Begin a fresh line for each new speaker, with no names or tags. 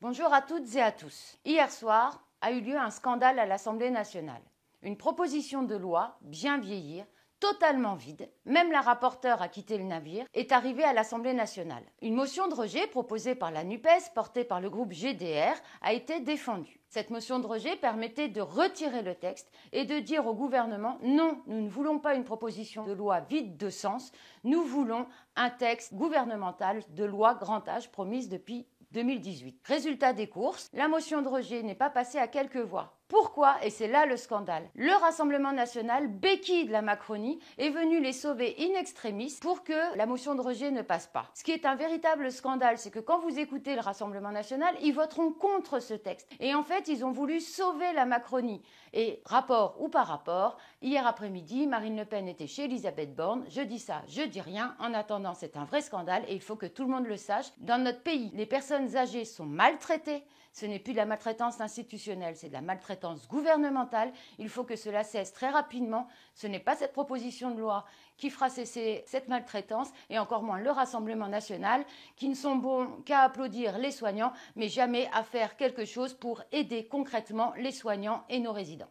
Bonjour à toutes et à tous. Hier soir a eu lieu un scandale à l'Assemblée nationale. Une proposition de loi, bien vieillir, totalement vide, même la rapporteure a quitté le navire, est arrivée à l'Assemblée nationale. Une motion de rejet proposée par la NUPES, portée par le groupe GDR, a été défendue. Cette motion de rejet permettait de retirer le texte et de dire au gouvernement « Non, nous ne voulons pas une proposition de loi vide de sens, nous voulons un texte gouvernemental de loi grand âge promise depuis 2018. » Résultat des courses, la motion de rejet n'est pas passée à quelques voix. Pourquoi? Et c'est là le scandale. Le Rassemblement national, béquille de la Macronie, est venu les sauver in extremis pour que la motion de rejet ne passe pas. Ce qui est un véritable scandale, c'est que quand vous écoutez le Rassemblement national, ils voteront contre ce texte. Et en fait, ils ont voulu sauver la Macronie. Et rapport ou par rapport, hier après-midi, Marine Le Pen était chez Elisabeth Borne. Je dis ça, je dis rien. En attendant, c'est un vrai scandale et il faut que tout le monde le sache. Dans notre pays, les personnes âgées sont maltraitées. Ce n'est plus de la maltraitance institutionnelle, c'est de la maltraitance gouvernementale. Il faut que cela cesse très rapidement. Ce n'est pas cette proposition de loi qui fera cesser cette maltraitance et encore moins le Rassemblement national qui ne sont bons qu'à applaudir les soignants mais jamais à faire quelque chose pour aider concrètement les soignants et nos résidents.